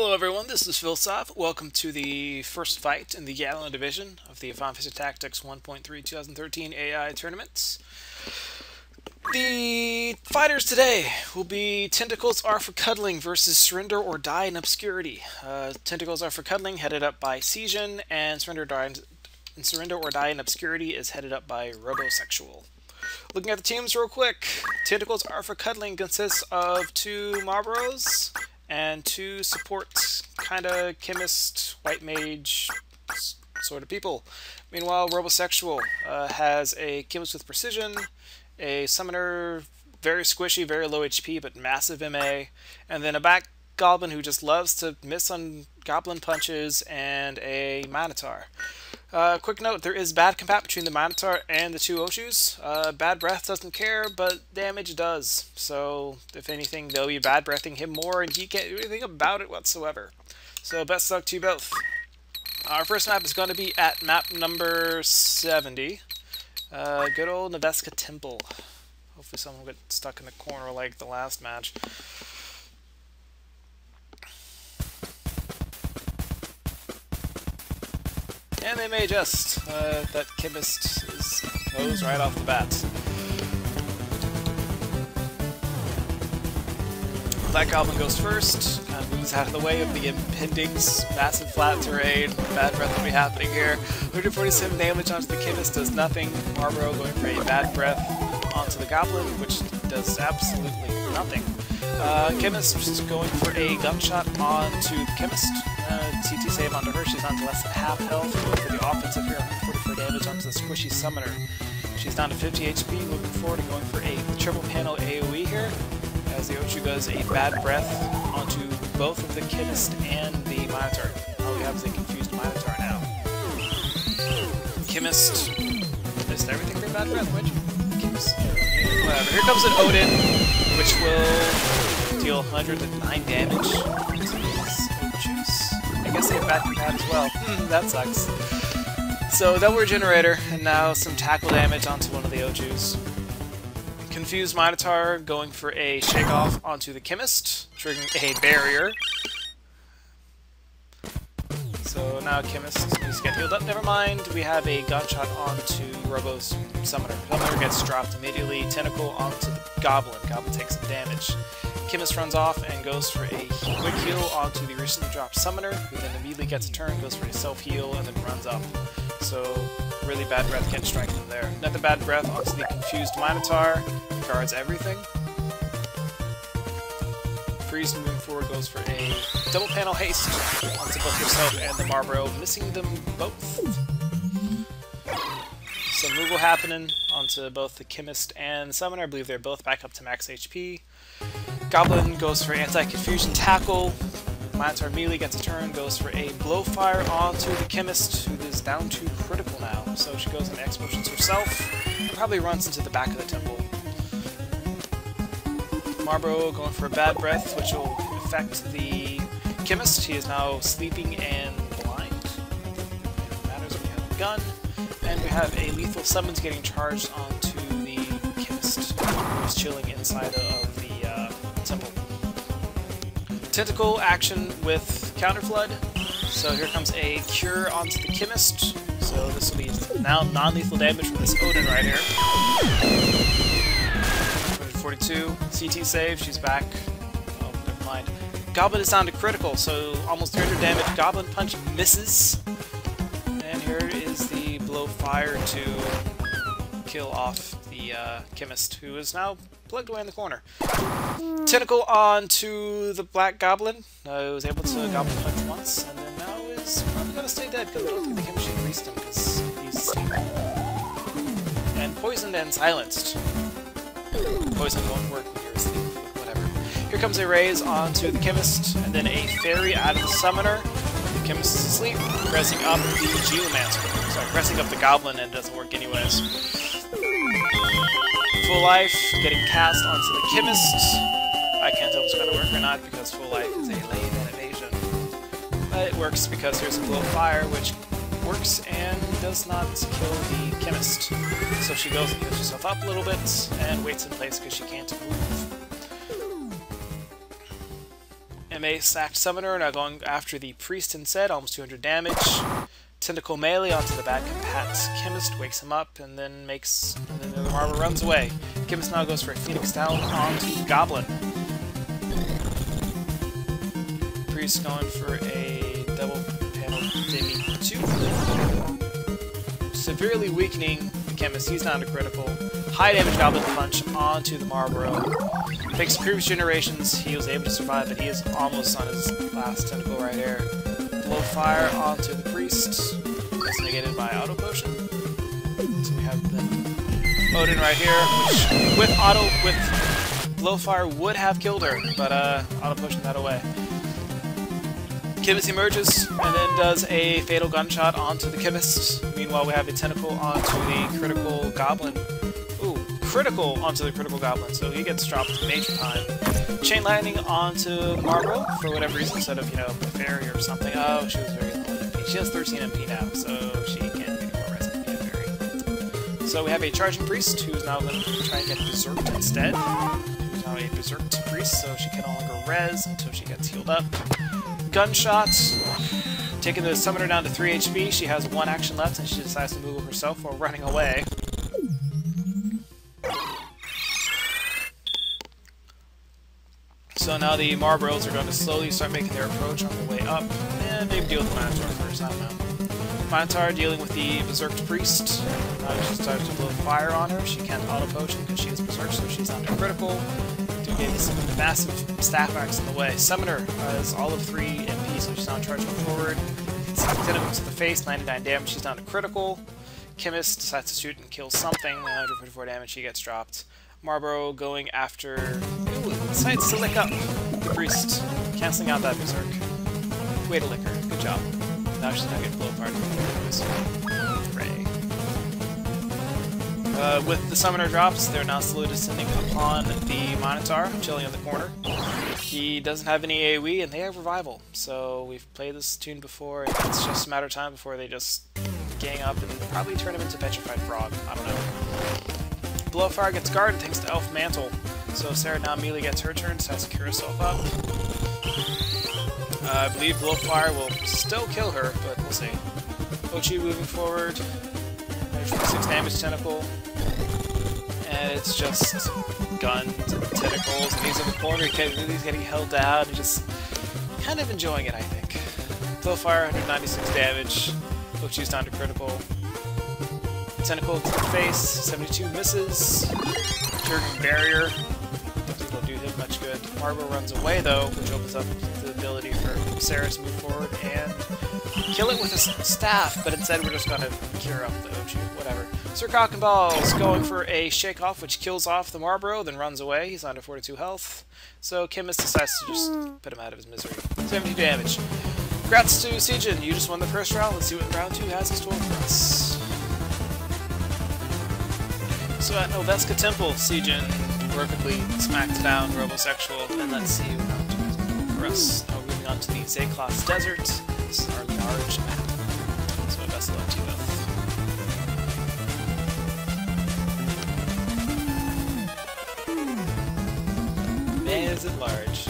Hello everyone, this is Philsov. Welcome to the first fight in the Gallione Division of the Avenge Tactics 1.3 2013 AI tournaments. The fighters today will be Tentacles are for Cuddling versus Surrender or Die in Obscurity. Tentacles are for Cuddling headed up by Seijin, and Surrender or Die in Obscurity is headed up by Robosectual. Looking at the teams real quick, Tentacles are for Cuddling consists of 2 Marlboros and 2 support, kinda chemist, white mage sort of people. Meanwhile, Robosectual has a chemist with precision, a summoner, very squishy, very low HP, but massive MA, and then a back goblin who just loves to miss on goblin punches, and a Minotaur. Quick note, there is bad combat between the Minotaur and the 2 Oshus. Bad Breath doesn't care, but damage does. So, if anything, they'll be bad breathing him more, and he can't do anything about it whatsoever. So, best luck to you both. Our first map is going to be at map number 70. Good old Neveska Temple. Hopefully someone will get stuck in the corner like the last match. And they may just. That chemist is hosed right off the bat. Black Goblin goes first, kind of moves out of the way of the impending massive flat terrain. Bad breath will be happening here. 147 damage onto the chemist does nothing. Marlboro going for a bad breath onto the goblin, which does absolutely nothing. Chemist just going for a gunshot onto the chemist. TT save onto her, she's down to less than half health. Going for the offensive here, 144 damage onto the squishy summoner. She's down to 50 HP, looking forward to going for a triple panel AoE here, as the Ochu does a bad breath onto both of the chemist and the Minotaur. All we have is a confused Minotaur now. Chemist missed everything for bad breath, which chemist, whatever. Here comes an Odin, which will deal 109 damage to these Ochus. I guess they have bad combat as well. That sucks. So, double regenerator, and now some tackle damage onto one of the Ochus. Confused Minotaur going for a shake-off onto the chemist, triggering a barrier. So now chemist needs to get healed up. Never mind, we have a gunshot onto Robo's summoner. Summoner gets dropped immediately. Tentacle onto the goblin. Goblin takes some damage. Chemist runs off and goes for a quick heal onto the recently dropped summoner, who then immediately gets a turn, goes for a self-heal, and then runs up. So, really bad breath can't strike them there. Another bad breath onto the confused Minotaur, guards everything. Freeze moving forward goes for a double panel haste onto both yourself and the Marlboro, missing them both. Some removal happening onto both the chemist and the summoner. I believe they're both back up to max HP. Goblin goes for anti-confusion tackle. Minotaur immediately gets a turn, goes for a blowfire onto the chemist, who is down to critical now. So she goes and explosions herself, and probably runs into the back of the temple. Marlboro going for a bad breath, which will affect the chemist. He is now sleeping and blind. It matters when you have a gun. And we have a lethal summons getting charged onto the chemist, who is chilling inside of the temple. Tentacle action with Counterflood. So here comes a cure onto the chemist. So this will be now non-lethal damage from this Odin right here. 142. CT save, she's back. Oh, never mind. Goblin is down to critical, so almost 300 damage. Goblin punch misses. And here is the blow fire to kill off the chemist, who is now plugged away in the corner. Tentacle on to the Black Goblin. He was able to Goblin punch once, and then now is probably going to stay dead, because I don't think the chemistry released him, because he's asleep. And poisoned and silenced. Poison won't work when you're asleep, whatever. Here comes a raise onto the chemist, and then a fairy out of the summoner. The chemist is asleep, pressing up the geomancer. Sorry, pressing up the goblin, and it doesn't work anyways. Full life getting cast onto the chemist. I can't tell if it's going to work or not because full life is a lame animation. But it works because here's a blow fire, which works and does not kill the chemist. So she goes and picks herself up a little bit and waits in place because she can't move. MA sacked Summoner, now going after the Priest instead, almost 200 damage. Tentacle melee onto the bad Compat Chemist, wakes him up, and then the Marble runs away. Chemist now goes for a Phoenix down onto the Goblin. Priest going for a double panel Demi 2. Severely weakening the Chemist, he's down to critical. High damage Goblin Punch onto the Marlboro. Thanks to previous generations, he was able to survive, but he is almost on his last tentacle right here. Blow fire onto the Priest. That's negated by Auto Potion. So we have the Odin right here, which with Blow fire would have killed her, but Auto Potion that away. Chemist emerges and then does a fatal gunshot onto the Chemist. Meanwhile, we have a tentacle onto the critical Goblin. Critical onto the critical Goblin, so he gets dropped major time. Chain lightning onto Marble for whatever reason, instead of, Fairy or something. Oh, she was very low MP. She has 13 MP now, so she can't get any more res MP at Fairy. So we have a charging Priest who's now going to try and get berserked instead. Who's now a berserked Priest, so she can no longer res until she gets healed up. Gunshot. Taking the Summoner down to 3 HP, she has 1 action left and she decides to move herself while running away. So now the Marlboros are going to slowly start making their approach on the way up, and maybe deal with the Minotaur first, I don't know. Minotaur dealing with the Berserked Priest. Now she starts to blow fire on her. She can't auto potion because she is Berserked, so she's under critical. Dude gave us some massive staff axe in the way. Summoner has all of 3 MP, so she's now charging forward. Tentacles to the face, 99 damage, she's down to critical. Chemist decides to shoot and kill something, 144 damage, she gets dropped. Marlboro going after... Ooh, decides to lick up the Priest, cancelling out that Berserk. Way to lick her. Good job. Now she's not getting blow apart. Hooray. With the Summoner drops, they're now slowly descending upon the Minotaur, chilling in the corner. He doesn't have any AoE, and they have Revival. So we've played this tune before, and it's just a matter of time before they just gang up and probably turn him into Petrified Frog. I don't know. Blowfire gets guarded thanks to Elf Mantle. So Sarah now immediately gets her turn, decides to cure herself up. I believe Blowfire will still kill her, but we'll see. Ochi moving forward. 6 damage tentacle. And it's just guns and tentacles, and he's in the corner, he's getting held down, and just kind of enjoying it, I think. Blowfire, 196 damage. Ochi's down to critical. Tentacle to the face, 72 misses. Jerking barrier, doesn't do him much good. Marble runs away though, which opens up the ability for Sarah to move forward and kill it with a staff, but instead we're just gonna cure up the Ochi, whatever. Sir Cock and Balls going for a shake off, which kills off the Marlboro, then runs away. He's under 42 health. So Chemist decides to just put him out of his misery. 70 damage. Congrats to Seijin, you just won the first round. Let's see what round 2 has in store for us. So at Noveska Temple, Seijin perfectly smacked down Robosexual, and let's see what round 2 has in store for us. Now moving on to the Zeklos Desert. This is our large map. So best of luck to you both. Man, is it large.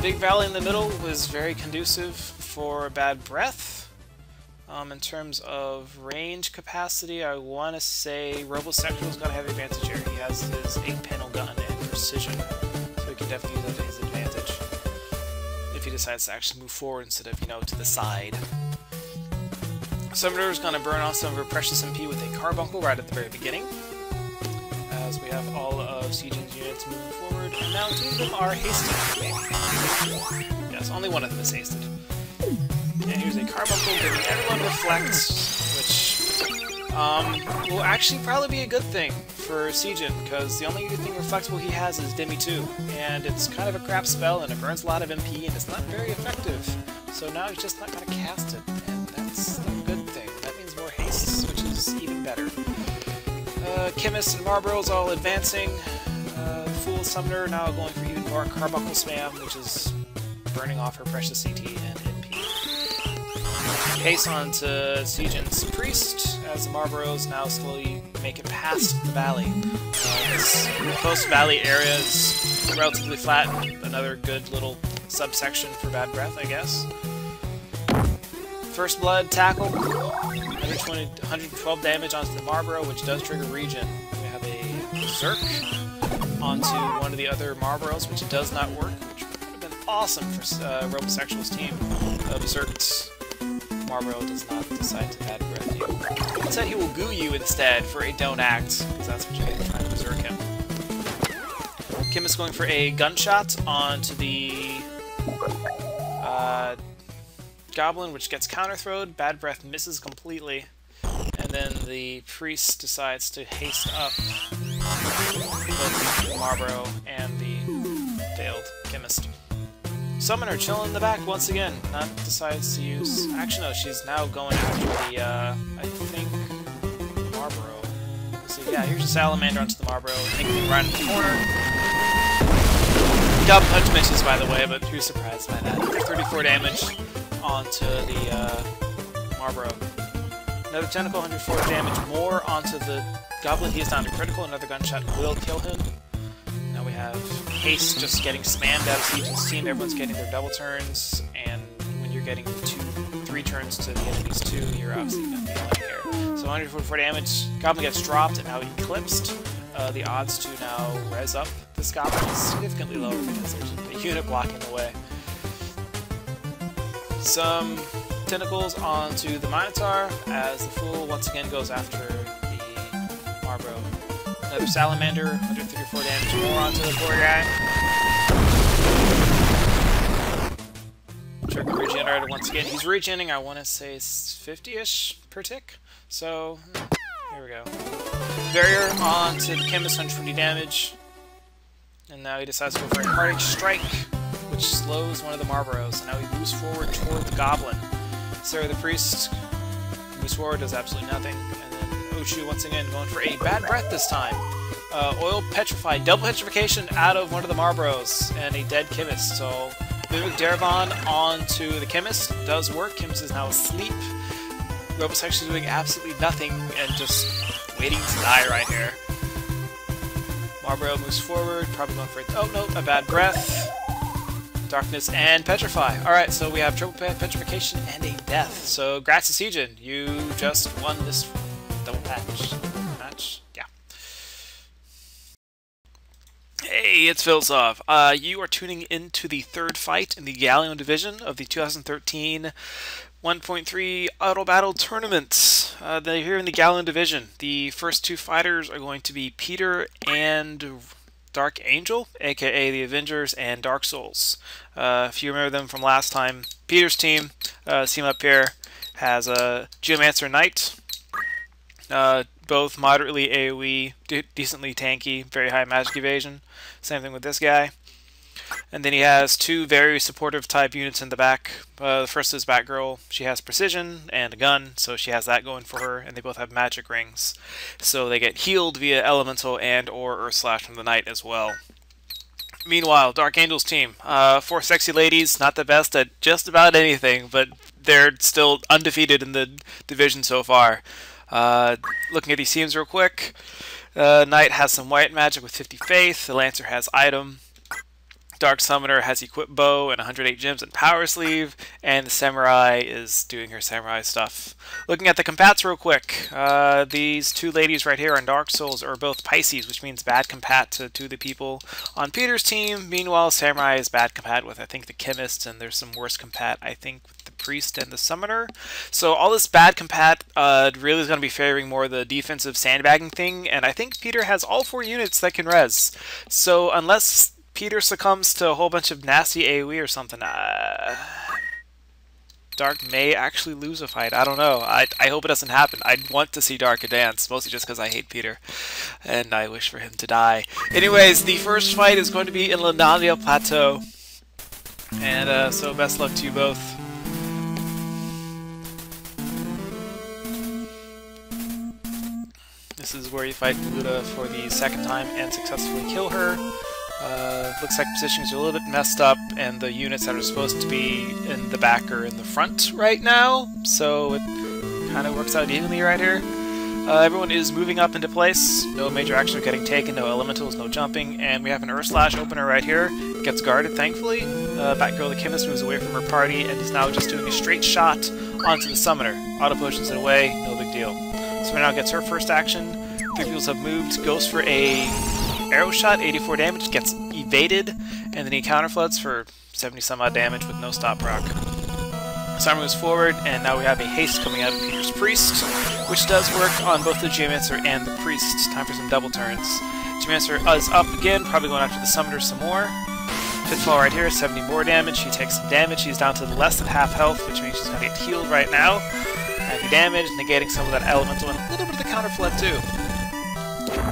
Big valley in the middle was very conducive for bad breath. In terms of range capacity, I want to say Robosectual is going to have advantage here. He has his 8-panel gun and precision, so he can definitely use that to his advantage if he decides to actually move forward instead of, to the side. Summoner is going to burn off some of her precious MP with a carbuncle right at the very beginning, as we have all of Seijin's units moving forward, and now 2 of them are hasted. Yes, only one of them is hasted. And here's a carbuncle giving everyone reflect, which will actually probably be a good thing for Seijin, because the only thing reflectable he has is Demi 2, and it's kind of a crap spell, and it burns a lot of MP, and it's not very effective. So now he's just not going to cast it, and that's a good thing. That means more hastes, which is even better. Chemist and Marlboros all advancing. Fool Summoner now going for even more carbuncle spam, which is burning off her precious CT and MP. Haste on to Seijin's Priest, as the Marlboros now slowly make it past the valley. This post-valley area is relatively flat, another good little subsection for bad breath, I guess. First Blood, Tackle, 112 damage onto the Marlboro, which does trigger regen. We have a Berserk onto one of the other Marlboros, which does not work, which would have been awesome for Robosexual's team. Berserk's Marlboro does not decide to bad breath you. Instead, he will goo you instead for a don't act, because that's what you get for trying to Berserk him. Kim is going for a gunshot onto the Goblin, which gets counter-throwed. Bad breath misses completely. And then the priest decides to haste up both the Marlboro and the failed chemist. Summoner chilling in the back once again. Not decides to use... Actually, no, she's now going after the, I think, Marlboro. So yeah, here's a Salamander onto the Marlboro. Thinking right in the corner. Goblin Punch misses, by the way, but who's surprised by that? 34 damage onto the Marlboro. Another Tentacle, 104 damage more onto the Goblin. He is down to critical. Another gunshot will kill him. Now we have Haste just getting spammed out of Seijin's team. Everyone's getting their double turns, and when you're getting 3 turns to the enemy's 2, you're obviously going to be like here. So 144 damage. Goblin gets dropped and now eclipsed. The odds to now res up this Goblin is significantly lower because there's a unit blocking the way. Some Tentacles onto the Minotaur as the Fool once again goes after the Marlboro. Another Salamander, 134 damage more onto the poor guy. Trigger regenerated once again. He's regenerating, I want to say, 50-ish per tick. So, here we go. Barrier onto the Chemist, 120 damage. And now he decides to go for a Heartache Strike, which slows one of the Marlboros. And now he moves forward toward the Goblin. Sarah the Priest moves forward, does absolutely nothing. And then Oshu once again going for a Bad Breath this time. Oil Petrified, double petrification out of one of the Marlboros, and a dead Chemist. So Mimic Darabon onto the Chemist does work. Chemist is now asleep. Robosectual doing absolutely nothing and just waiting to die right here. Marlboro moves forward, probably going for a... Oh no, a Bad Breath. Darkness and Petrify. Alright, so we have triple petrification and a death. So, congrats to Seijin. You just won this double match. Yeah. Hey, it's Philsov. You are tuning into the third fight in the Gallione Division of the 2013 1.3 Auto Battle Tournament. They're here in the Gallione Division. The first 2 fighters are going to be Peter and Dark Angel, aka the Avengers, and Dark Souls. If you remember them from last time, Peter's team, see him up here, has a Geomancer Knight, both moderately AoE, decently tanky, very high magic evasion. Same thing with this guy. And then he has 2 very supportive type units in the back. The first is Batgirl. She has precision and a gun, so she has that going for her, and they both have magic rings. So they get healed via elemental and or Earth Slash from the Knight as well. Meanwhile, Dark Angel's team. 4 sexy ladies, not the best at just about anything, but they're still undefeated in the division so far. Looking at these teams real quick. Knight has some white magic with 50 faith. The Lancer has item. Dark Summoner has equipped bow and 108 gems and power sleeve, and the Samurai is doing her samurai stuff. Looking at the compats real quick, these 2 ladies right here on Dark Souls are both Pisces, which means bad compat to 2 of the people on Peter's team. Meanwhile, Samurai is bad compat with, I think, the Chemist, and there's some worse compat, I think, with the Priest and the Summoner. So all this bad compat really is going to be favoring more the defensive sandbagging thing, and I think Peter has all 4 units that can res. So unless Peter succumbs to a whole bunch of nasty AoE or something, Dark may actually lose a fight. I don't know. I hope it doesn't happen. I'd want to see Dark advance, mostly just because I hate Peter, and I wish for him to die. Anyways, the first fight is going to be in Lanalia Plateau, and so best luck to you both. This is where you fight Luda for the 2nd time and successfully kill her. Looks like positions are a little bit messed up, and the units that are supposed to be in the back are in the front right now, so it kind of works out evenly right here. Everyone is moving up into place. No major action are getting taken, no elementals, no jumping, and we have an Earth Slash opener right here. It gets guarded, thankfully. Batgirl the Chemist moves away from her party and is now just doing a straight shot onto the Summoner. Auto potions it away, no big deal. Summoner now gets her first action. Three peoples have moved, goes for a arrow shot, 84 damage, gets evaded, and then he counterfloods for 70 some odd damage with no stop proc. Summoner moves forward, and now we have a haste coming out of Peter's Priest, which does work on both the Geomancer and the Priest. Time for some double turns. Geomancer is up again, probably going after the Summoner some more. Pitfall right here, 70 more damage. He takes some damage. He's down to less than half health, which means she's going to get healed right now. 90 damage, negating some of that elemental and a little bit of the counter flood too.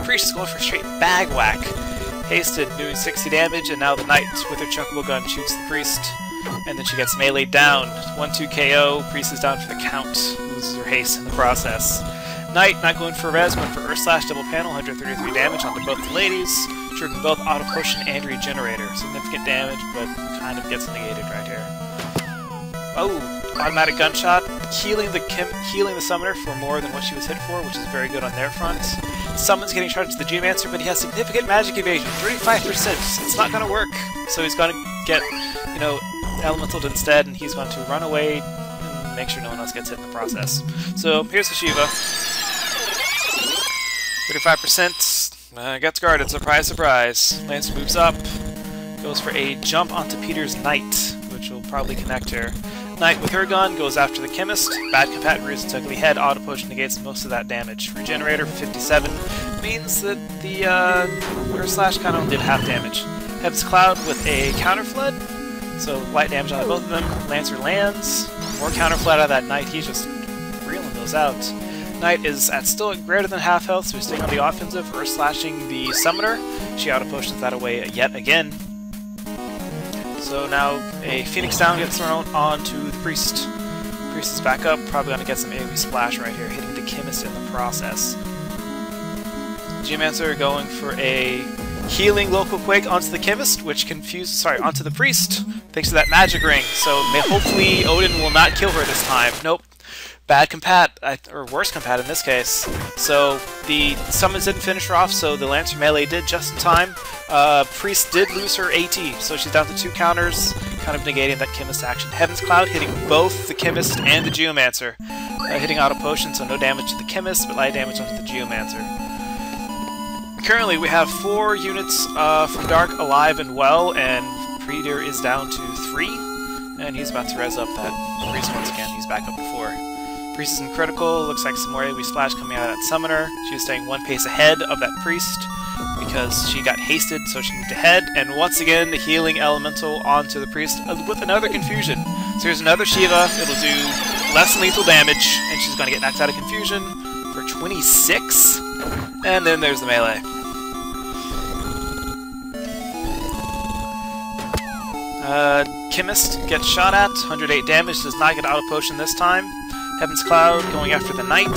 Priest is going for a straight bag whack. Hasted, doing 60 damage, and now the Knight with her chunkable gun shoots the Priest. And then she gets meleeed down. 1-2 KO, Priest is down for the count. Loses her haste in the process. Knight, not going for res, going for Earth Slash double panel, 133 damage onto both the ladies. Triggering both Auto Potion and Regenerator. Significant damage, but kind of gets negated right here. Oh, automatic gunshot, healing the Summoner for more than what she was hit for, which is very good on their front. Summon's getting charged to the Geomancer, but he has significant magic evasion, 35%. It's not going to work, so he's going to get, elemental instead, and he's going to run away and make sure no one else gets hit in the process. So here's the Shiva. 35%. Gets guarded. Surprise, surprise. Lance moves up, goes for a jump onto Peter's Knight, which will probably connect her. Knight with her gun goes after the Chemist. Bad compat rears ugly head. Auto potion negates most of that damage. Regenerator for 57 means that the Earth Slash kind of did half damage. Heaven's Cloud with a counter flood, so light damage on both of them. Lancer lands. More counter flood out of that Knight. He's just reeling those out. Knight is still at greater than half health, so he's staying on the offensive. Earth Slashing the Summoner. She auto potions that away yet again. So now a Phoenix Down gets thrown onto the Priest. Priest is back up, probably going to get some AoE splash right here, hitting the Chemist in the process. Geomancer going for a healing local quake onto the Chemist, which onto the Priest, thanks to that magic ring. So hopefully Odin will not kill her this time. Nope. Bad compat, or worse compat in this case. So the summons didn't finish her off, so the Lancer melee did just in time. Priest did lose her AT, so she's down to 2 counters, kind of negating that Chemist action. Heaven's Cloud hitting both the Chemist and the Geomancer. Hitting Auto Potion, so no damage to the Chemist, but light damage onto the Geomancer. Currently, we have 4 units from Dark alive and well, and Peter is down to 3. And he's about to res up that Priest once again. He's back up to 4. Priest is in critical. Looks like some more AoE splash coming out of that Summoner. She was staying 1 pace ahead of that Priest because she got hasted, so she moved ahead. And once again, the healing elemental onto the Priest with another confusion. So here's another Shiva. It'll do less than lethal damage, and she's going to get knocked out of confusion for 26. And then there's the melee. Chemist gets shot at, 108 damage, does not get auto potion this time. Heaven's Cloud going after the Knight,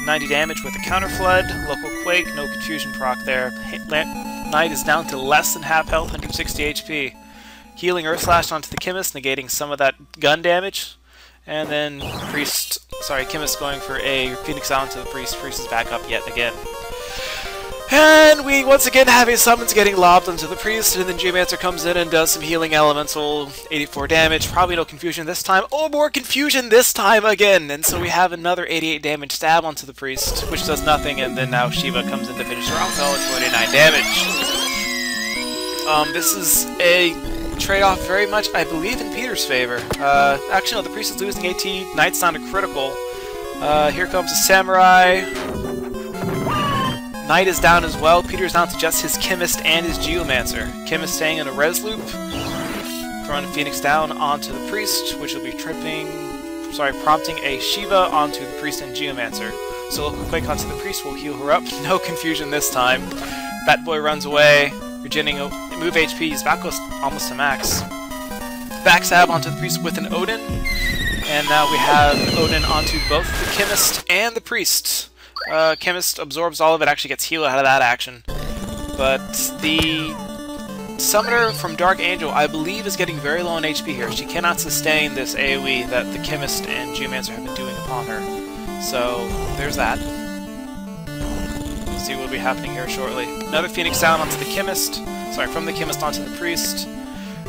90 damage with a counter flood, local quake, no confusion proc there. Knight is down to less than half health, 160 HP. Healing Earth Slash onto the Chemist, negating some of that gun damage. And then Chemist going for a Phoenix Down to the Priest. Priest is back up yet again. And we once again have a summons getting lobbed onto the Priest, and then Geomancer comes in and does some healing elemental, 84 damage, probably no confusion this time. Oh, more confusion this time again! And so we have another 88 damage stab onto the Priest, which does nothing, and then now Shiva comes in to finish her off with 29 damage. This is a trade-off very much, I believe, in Peter's favor. Actually, no, the Priest is losing AT, Knight's down to critical. Here comes a Samurai. Knight is down as well. Peter's down to just his Chemist and his Geomancer. Chemist staying in a res loop. Throwing a Phoenix Down onto the Priest, which will be prompting a Shiva onto the Priest and Geomancer. So local quake onto the Priest will heal her up. No confusion this time. Batboy runs away. Regenerating move HP. He's back almost to max. Backstab onto the Priest with an Odin. And now we have Odin onto both the Chemist and the Priest. Chemist absorbs all of it, actually gets healed out of that action. But the Summoner from Dark Angel, I believe, is getting very low on HP here. She cannot sustain this AoE that the Chemist and Geomancer have been doing upon her. So, there's that. see what will be happening here shortly. Another Phoenix down onto the Chemist. Sorry, from the Chemist onto the Priest.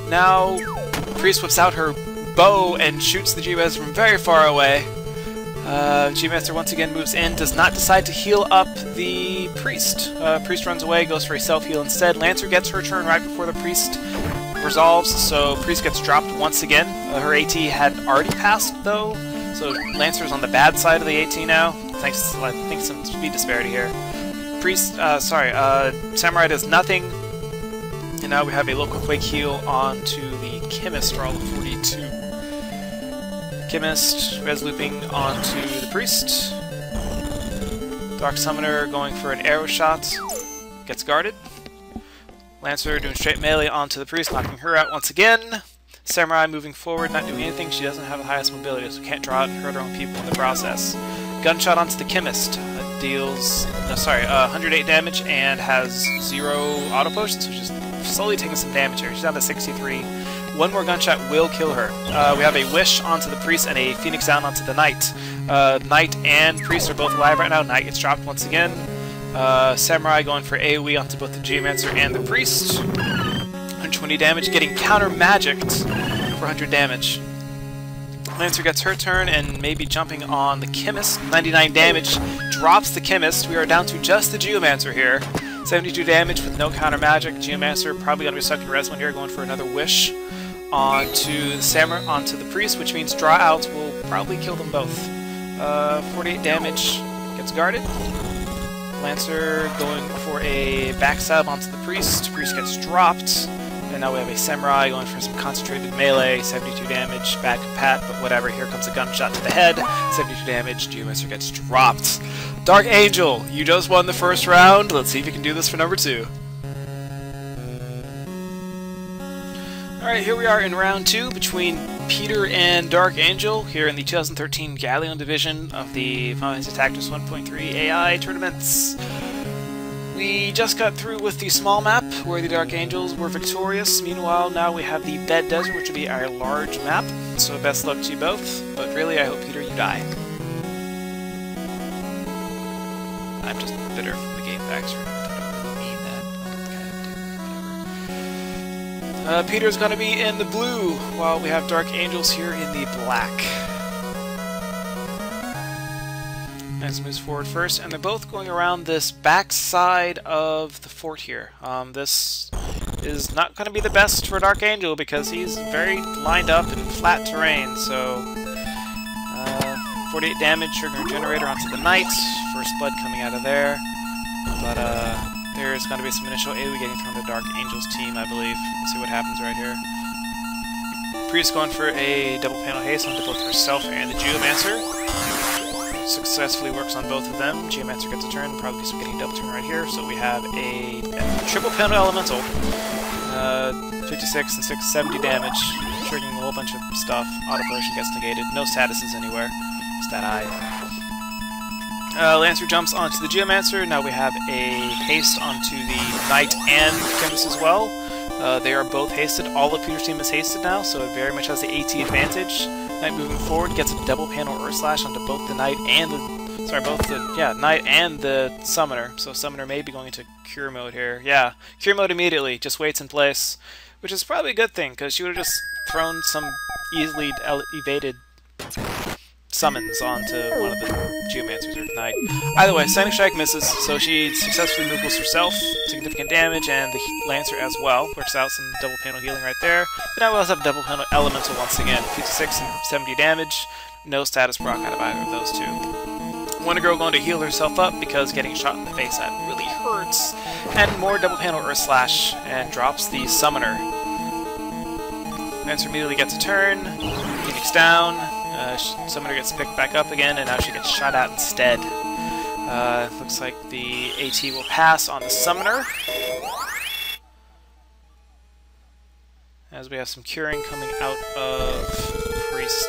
Now, Priest whips out her bow and shoots the G-Master from very far away. G-Master once again moves in, does not decide to heal up the Priest. Priest runs away, goes for a self-heal instead. Lancer gets her turn right before the Priest resolves, so Priest gets dropped once again. Her AT had already passed, though, so Lancer's on the bad side of the AT now. Thanks to, I think, some speed disparity here. Samurai does nothing, and now we have a local Quake heal onto the Chemist for all of 42. Chemist, res looping onto the Priest. Dark Summoner going for an arrow shot. Gets guarded. Lancer doing straight melee onto the Priest, knocking her out once again. Samurai moving forward, not doing anything. She doesn't have the highest mobility, so can't draw out and hurt her own people in the process. Gunshot onto the Chemist. Deals 108 damage and has 0 auto potions, which is slowly taking some damage here. She's down to 63. One more gunshot will kill her. We have a Wish onto the Priest and a Phoenix down onto the Knight. Knight and Priest are both alive right now. Knight gets dropped once again. Samurai going for AoE onto both the Geomancer and the Priest. 120 damage, getting counter-magicked for 100 damage. Lancer gets her turn and maybe jumping on the Chemist. 99 damage, drops the Chemist. We are down to just the Geomancer here. 72 damage with no counter-magic. Geomancer probably going to be stuck in res one here, going for another Wish onto the Samurai, onto the Priest, which means draw outs will probably kill them both. 48 damage, gets guarded. Lancer going for a backstab onto the Priest. Priest gets dropped. And now we have a Samurai going for some concentrated melee. 72 damage, bad compat, but whatever. Here comes a gunshot to the head. 72 damage, Geomancer gets dropped. Dark Angel, you just won the first round. Let's see if you can do this for number 2. Alright, here we are in round 2 between Peter and Dark Angel here in the 2013 Gallione Division of the Final Fantasy Tactics 1.3 AI tournaments. We just got through with the small map where the Dark Angels were victorious. Meanwhile, now we have the Bed Desert, which will be our large map. So best luck to you both, but really I hope, Peter, you die. I'm just bitter from the game facts right now. I don't really mean that. Whatever. Peter's gonna be in the blue, while we have Dark Angels here in the black. Nice moves forward first, and they're both going around this back side of the fort here. This is not going to be the best for Dark Angel because he's very lined up in flat terrain, so 48 damage, triggering generator onto the Knight, first blood coming out of there, but there's going to be some initial AoE getting thrown to Dark Angel's team, I believe. Let's see what happens right here. Priest going for a double panel haste onto both herself and the Geomancer. Successfully works on both of them. Geomancer gets a turn, probably some getting double turn right here. So we have a triple panel elemental. 56 and 6, 70 damage, triggering a whole bunch of stuff. Auto potion gets negated. No statuses anywhere. Stat I. Lancer jumps onto the Geomancer. Now we have a haste onto the Knight and Chemist as well. They are both hasted. All of Peter's team is hasted now, so it very much has the AT advantage. Knight moving forward gets a double panel Earth Slash onto both the Knight and the Knight and the Summoner. So Summoner may be going into Cure mode here. Yeah, Cure mode immediately, just waits in place, which is probably a good thing because she would have just thrown some easily evaded summons onto one of the Geomancers or Knight. Either way, Sonic Strike misses, so she successfully moves herself, significant damage, and the Lancer as well. Works out some double panel healing right there. But now we also have double panel Elemental once again. 56 and 70 damage, no status proc out of either of those two. Wonder Girl going to heal herself up because getting shot in the face, that really hurts. And more double panel Earth Slash, and drops the Summoner. Lancer immediately gets a turn, Phoenix down. Summoner gets picked back up again, and now she gets shot at instead. Looks like the AT will pass on the Summoner. As we have some curing coming out of Priest.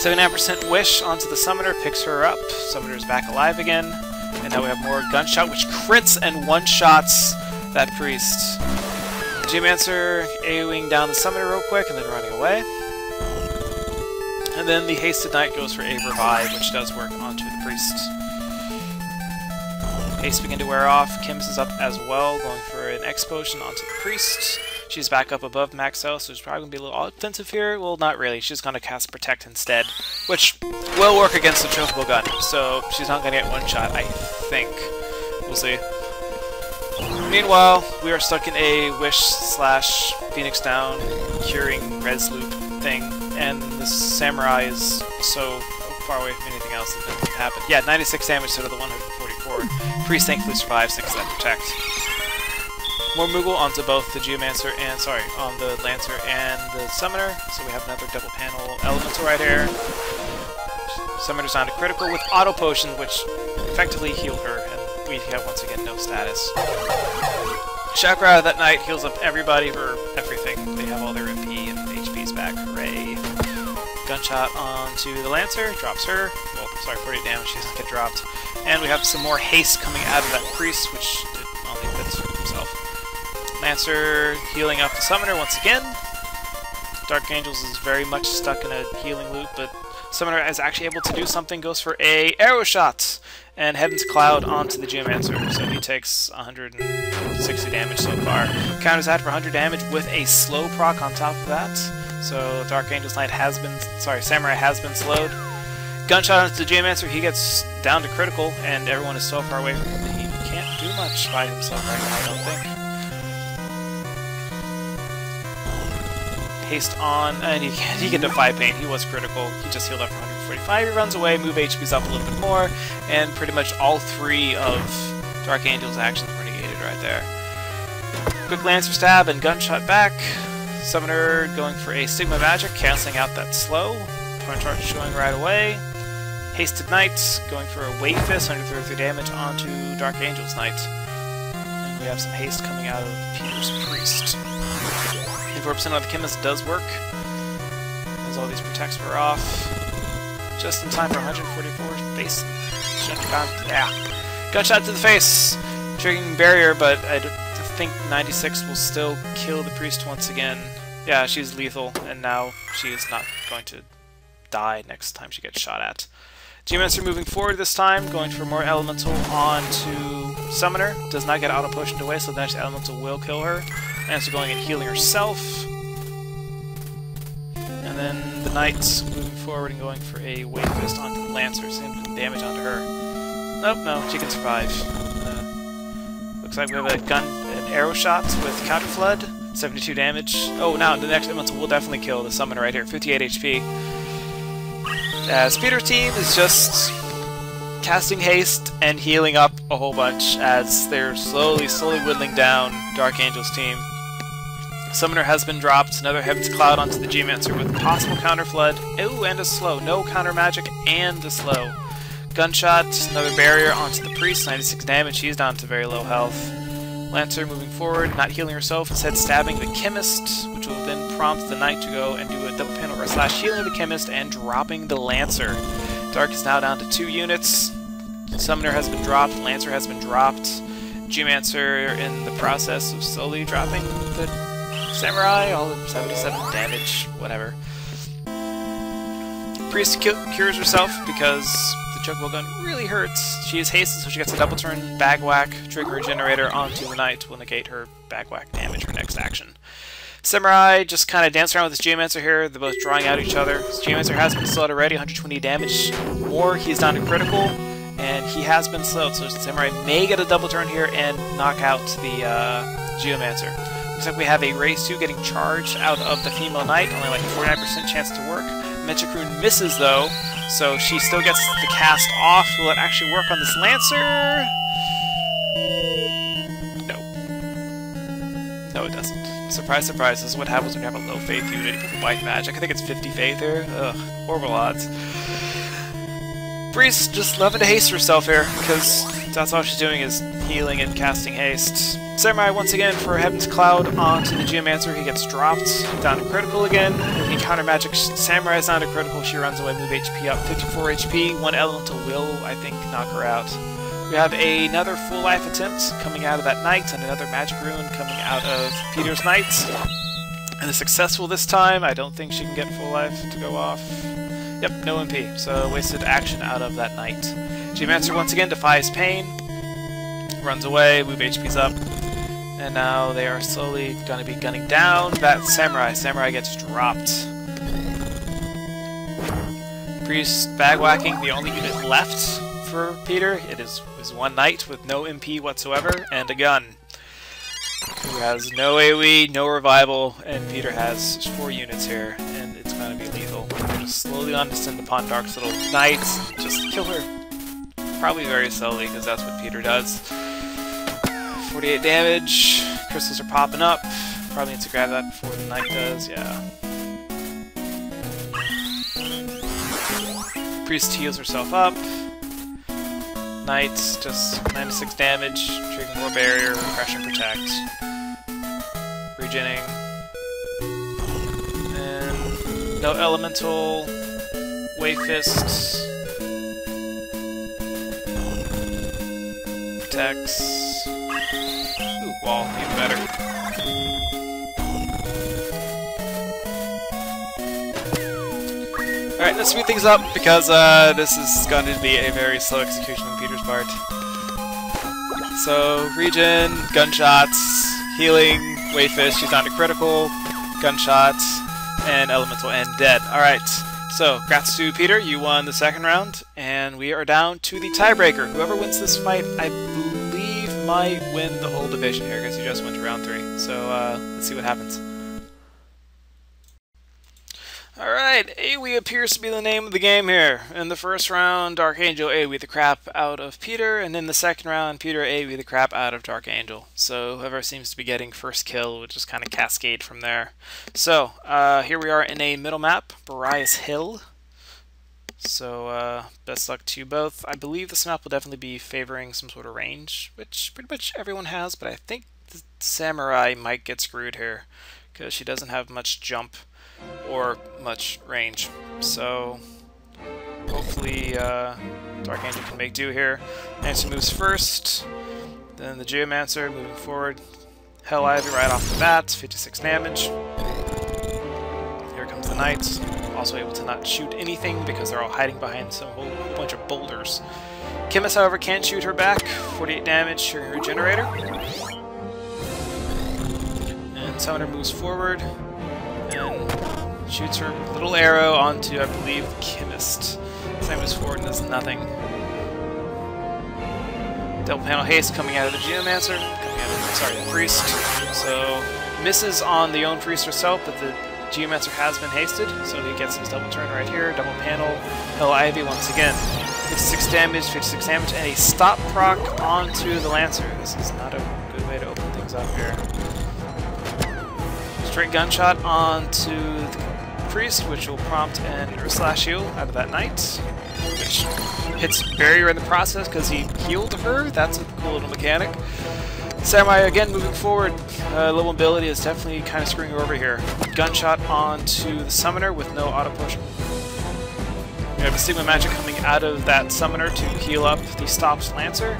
79% Wish onto the Summoner, picks her up. Summoner's back alive again. And now we have more Gunshot, which crits and one-shots that Priest. Geomancer AoEing down the Summoner real quick, and then running away. And then the Hasted Knight goes for a Revive, which does work onto the Priest. Haste begin to wear off. Kim's is up as well, going for an X potion onto the priest. She's back up above max health, so she's probably going to be a little offensive here. Well, not really. She's going to cast Protect instead, which will work against the chokeable gun. So she's not going to get one shot, I think. We'll see. Meanwhile, we are stuck in a Wish/Phoenix Down curing res loop thing, and the samurai is so far away from anything else that can happen. Yeah, 96 damage instead of the 144. Priest thankfully survives thanks to that Protect. More Moogle onto both the Geomancer and, on the Lancer and the Summoner. So we have another double panel Elemental right here. Summoner's down to critical with Auto Potion, which effectively healed her, and we have once again no status. Chakra out of that night heals up everybody for everything. They have all their MP and HPs back. Hooray. Gunshot onto the Lancer, drops her. Well, sorry, 48 damage, she doesn't get dropped. And we have some more haste coming out of that Priest, which did only bits for himself. Lancer healing up the Summoner once again. Dark Angels is very much stuck in a healing loop, but Summoner is actually able to do something, goes for a Arrow Shot, and Heaven's Cloud onto the Geomancer, so he takes 160 damage so far. Counters that for 100 damage with a slow proc on top of that. So Dark Angel's Knight has been, Samurai has been slowed. Gunshot onto the Geomancer, he gets down to critical, and everyone is so far away from him that he can't do much by himself right now, I don't think. Haste on, and he can defy pain. He was critical. He just healed up for 145. He runs away, move HP's up a little bit more, and pretty much all three of Dark Angel's actions were negated right there. Quick Lancer stab and gunshot back. Summoner going for a Stigma Magic, canceling out that slow. Point charge showing right away. Hasted Knight going for a Wave Fist, 133 damage onto Dark Angel's Knight. And we have some haste coming out of Peter's Priest. 4% of the chemist does work, as all these protects were off. Just in time for 144 base. Yeah. Gunshot to the face, triggering barrier, but I think 96 will still kill the priest once again. Yeah, she's lethal, and now she is not going to die next time she gets shot at. Geomancer moving forward this time, going for more Elemental onto Summoner. Does not get auto potioned away, so the next Elemental will kill her. And so going and healing herself. And then the Knight moving forward and going for a Wave Fist onto the Lancer, so some damage onto her. Nope, no, she can survive. Looks like we have an Arrow Shot with Counter Flood, 72 damage. Oh, now the next Elemental will definitely kill the Summoner right here, 58 HP. As Peter's team is just casting haste and healing up a whole bunch as they're slowly whittling down Dark Angel's team. Summoner has been dropped, another Heaven's Cloud onto the Geomancer with possible Counter Flood. Ooh, and a slow. No counter magic and a slow. Gunshot, another barrier onto the Priest, 96 damage, she's down to very low health. Lancer moving forward, not healing herself, instead stabbing the Chemist, which will then prompt the Knight to go and do a double panel or slash healing the Chemist and dropping the Lancer. Dark is now down to 2 units. Summoner has been dropped, Lancer has been dropped. Geomancer in the process of slowly dropping the Samurai, all of 77 damage, whatever. Priest cures herself because the chokeable gun really hurts. She is hasted, so she gets a double turn bag whack, trigger generator onto the Knight, will negate her bag whack damage her next action. Samurai just kind of dance around with this Geomancer here. They're both drawing out each other. This Geomancer has been slowed already, 120 damage more. He's down to critical, and he has been slowed, so Samurai may get a double turn here and knock out the Geomancer. Looks like we have a Raise 2 getting charged out of the female Knight, only like a 49% chance to work. Metricrune misses though, so she still gets the cast off. Will it actually work on this Lancer? No. No, it doesn't. Surprise, surprise, this is what happens when you have a low faith unit with white magic. I think it's 50 faith here. Ugh, horrible odds. Priest just loving to haste herself here, because that's all she's doing is healing and casting haste. Samurai once again for Heaven's Cloud onto the Geomancer. He gets dropped, down to critical again. Encounter magic, Samurai is down to critical. She runs away, move HP up, 54 HP. One Elemental will, I think, knock her out. We have another full life attempt coming out of that Knight, and another magic rune coming out of Peter's Knight. And is successful this time. I don't think she can get full life to go off. Yep, no MP, so wasted action out of that Knight. Geomancer once again defies pain. runs away, move HP's up. And now they are slowly going to be gunning down that Samurai. Samurai gets dropped. Priest bag whacking, the only unit left for Peter. It is one knight with no MP whatsoever and a gun. Who has no AoE, no revival, and Peter has 4 units here, and it's going to be lethal. Just slowly on descend upon Dark's little knights, just kill her. Probably very slowly, because that's what Peter does. 48 damage, crystals are popping up. Probably needs to grab that before the knight does, yeah. Priest heals herself up. Knight, just 96 damage, triggering more barrier, refresh and protect. Regening. And no elemental. Wave Fist. Protects. Ooh, wall, even better. Alright, let's speed things up because this is going to be a very slow execution on Peter's part. So, regen, gunshots, healing, wave fist, she's down to critical, gunshots, and elemental, and dead. Alright, so, congrats to Peter, you won the second round, and we are down to the tiebreaker. Whoever wins this fight, I believe, might win the whole division here, because you just went to round 3. So, let's see what happens. Alright, AoE appears to be the name of the game here. In the first round, Dark Angel AoE the crap out of Peter, and in the second round, Peter AoE the crap out of Dark Angel. So whoever seems to be getting first kill would just kind of cascade from there. So, here we are in a middle map, Boreas Hill. So, best luck to you both. I believe this map will definitely be favoring some sort of range, which pretty much everyone has, but I think the Samurai might get screwed here, because she doesn't have much jump or much range. So hopefully Dark Angel can make do here. Nancy moves first, then the Geomancer moving forward. Hell Ivy right off the bat, 56 damage. Here comes the Knight, also able to not shoot anything because they're all hiding behind some whole bunch of boulders. Chemist, however, can't shoot her back, 48 damage, triggering Regenerator. And Summoner moves forward and shoots her little arrow onto, I believe, the Chemist. Sam moves forward and does nothing. Double panel haste coming out of the Geomancer, coming out of the Priest. So misses on the own Priest herself, but the Geomancer has been hasted, so he gets his double turn right here. Double panel, Hell Ivy once again. 56 damage, and a stop proc onto the Lancer. This is not a good way to open things up here. Straight gunshot onto the Priest, which will prompt an Urslash heal out of that Knight, which hits barrier in the process because he healed her. That's a cool little mechanic. Samurai again moving forward. Low mobility is definitely kind of screwing her over here. Gunshot onto the Summoner with no auto potion. We have a Sigma Magic coming out of that Summoner to heal up the stopped Lancer.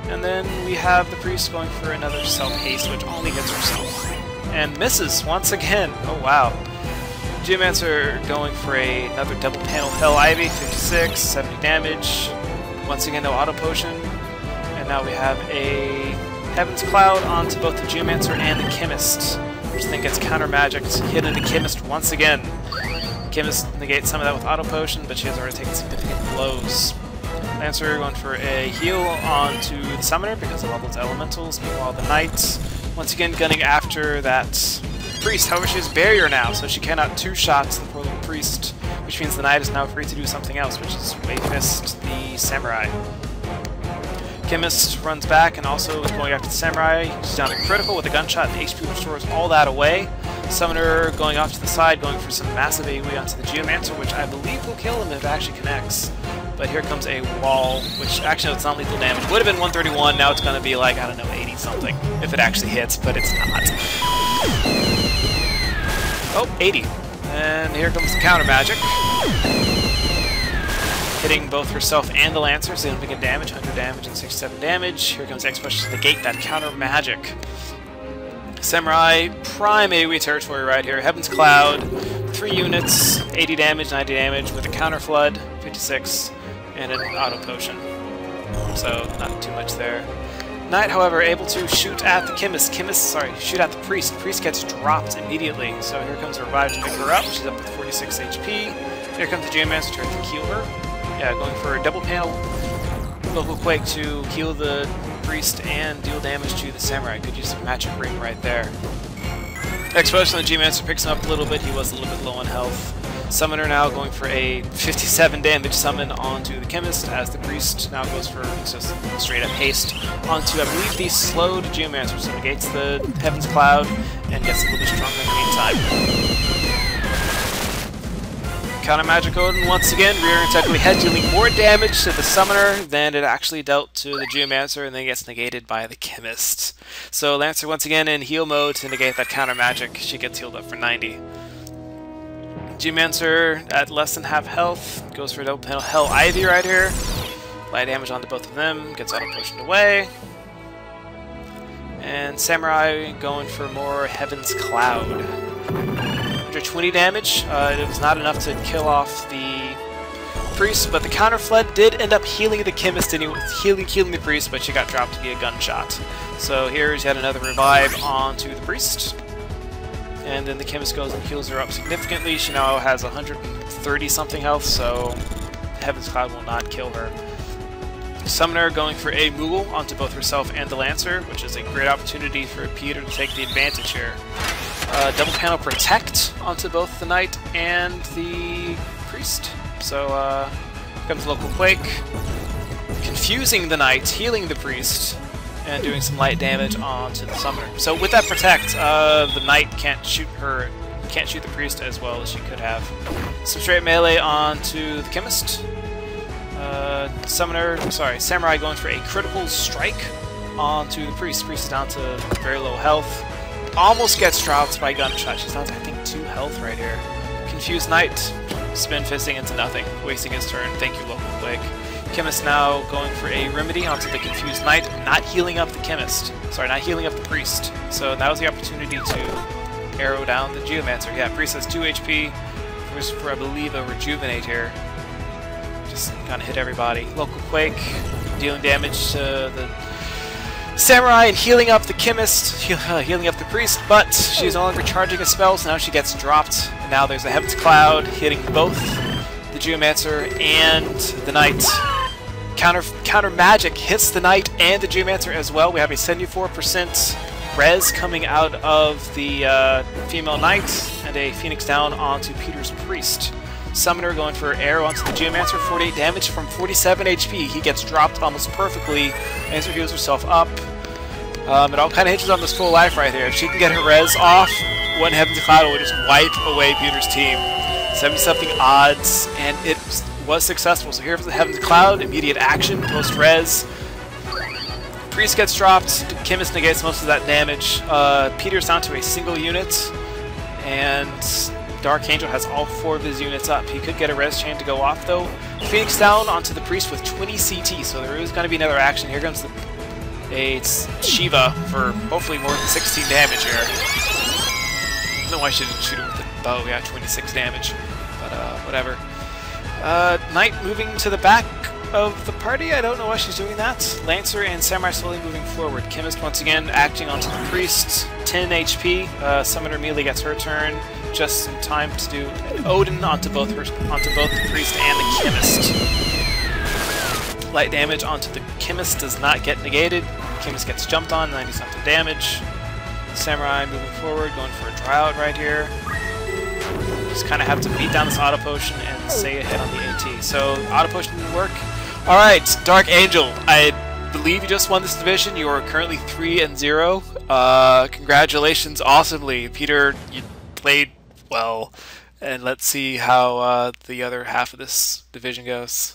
And then we have the Priest going for another self-haste, which only hits herself. And misses once again. Oh wow. Geomancer going for another double panel Hell Ivy, 56, 70 damage. Once again, no auto potion. And now we have a Heaven's Cloud onto both the Geomancer and the Chemist, which then gets counter magic hitting the Chemist once again. Chemist negates some of that with auto potion, but she has already taken significant blows. Lancer going for a heal onto the Summoner because of all those elementals. Meanwhile, the Knight once again gunning after that Priest. However, she has barrier now, so she cannot two-shot the poor little Priest, which means the Knight is now free to do something else, which is Wave Fist the Samurai. Chemist runs back and also is going after the Samurai. She's down to critical with a gunshot, and HP restores all that away. Summoner going off to the side, going for some massive AoE onto the Geomancer, which I believe will kill him if it actually connects. But here comes a wall, which actually, no, it's not lethal damage. Would have been 131, now it's going to be like, I don't know, 80-something, if it actually hits, but it's not. Oh, 80. And here comes the counter magic. Hitting both herself and the Lancer, significant damage, 100 damage and 67 damage. Here comes X-Push to negate that counter magic. Samurai, prime AoE territory right here. Heaven's Cloud, 3 units, 80 damage, 90 damage, with a counter flood, 56, and an auto potion. So, not too much there. Knight, however, able to shoot at the Chemist. Shoot at the Priest. Priest gets dropped immediately. So here comes a revive to pick her up. She's up with 46 HP. Here comes the Geomancer to heal her. Yeah, going for a double panel Local Quake to heal the Priest and deal damage to the Samurai. Good use of Magic Ring right there. Explosion on the Geomancer picks him up a little bit. He was a little bit low on health. Summoner now going for a 57 damage summon onto the Chemist, as the Priest now goes for just straight up haste onto, I believe, the slowed Geomancer. So negates the Heaven's Cloud and gets a little bit stronger in the meantime. Counter Magic Odin once again, rear-ends ugly head, dealing more damage to the Summoner than it actually dealt to the Geomancer, and then gets negated by the Chemist. So Lancer once again in heal mode to negate that counter magic. She gets healed up for 90. Geomancer at less than half health, goes for a double panel Hell Ivy right here. Light damage onto both of them, gets auto potioned away. And Samurai going for more Heaven's Cloud. 120 damage. It was not enough to kill off the Priest, but the counter flood did end up healing the Chemist, and he was healing the Priest, but she got dropped via gunshot. So here's yet another revive onto the Priest. And then the Chemist goes and heals her up significantly. She now has 130-something health, so Heaven's Cloud will not kill her. Summoner going for a Moogle onto both herself and the Lancer, which is a great opportunity for Peter to take the advantage here. Double panel Protect onto both the Knight and the Priest. So comes Local Quake, confusing the Knight, healing the Priest, and doing some light damage onto the Summoner. So with that Protect, the Knight can't shoot the Priest as well as she could have. Some straight melee onto the Chemist. Samurai going for a critical strike onto the Priest. Priest is down to very low health. Almost gets dropped by gunshot. She's down to, I think, 2 health right here. Confused Knight, spin fisting into nothing, wasting his turn. Thank you, Local Quake. Chemist now going for a Remedy onto the Confused Knight, not healing up the Chemist. Sorry, not healing up the Priest. So that was the opportunity to arrow down the Geomancer. Yeah, Priest has 2 HP. Goes for, I believe, a Rejuvenate here. Just kind of hit everybody. Local Quake, dealing damage to the Samurai and healing up the Chemist, healing up the Priest, but she's no longer charging a spell, so now she gets dropped. And now there's a Heaven's Cloud hitting both the Geomancer and the Knight. Counter Magic hits the Knight and the Geomancer as well. We have a 74% res coming out of the female Knight, and a Phoenix down onto Peter's Priest. Summoner going for arrow onto the Geomancer, 48 damage from 47 HP. He gets dropped almost perfectly, and so heals herself up. It all kind of hinges on this full life right here. If she can get her res off, one Heaven's Cloud will just wipe away Peter's team. 70-something odds, and it was successful. So here's the Heaven's Cloud, immediate action, post-res. Priest gets dropped, Chemist negates most of that damage. Peter's down to a single unit, and Dark Angel has all 4 of his units up. He could get a res chain to go off, though. Phoenix down onto the Priest with 20 CT, so there is going to be another action. Here comes a Shiva for hopefully more than 16 damage here. I don't know why I shouldn't shoot him with the bow. Yeah, 26 damage, but whatever. Knight moving to the back of the party. I don't know why she's doing that. Lancer and Samurai slowly moving forward. Chemist once again acting onto the Priest. 10 HP. Summoner immediately gets her turn. Just in time to do an Odin onto both the Priest and the Chemist. Light damage onto the Chemist does not get negated. Chemist gets jumped on, 90-something damage. Samurai moving forward, going for a Dryad right here. Just kind of have to beat down this Auto Potion and say a hit on the AT. So Auto Potion didn't work. Alright, Dark Angel, I believe you just won this division. You are currently 3-0. Congratulations, awesomely. Peter, you played well. And let's see how the other half of this division goes.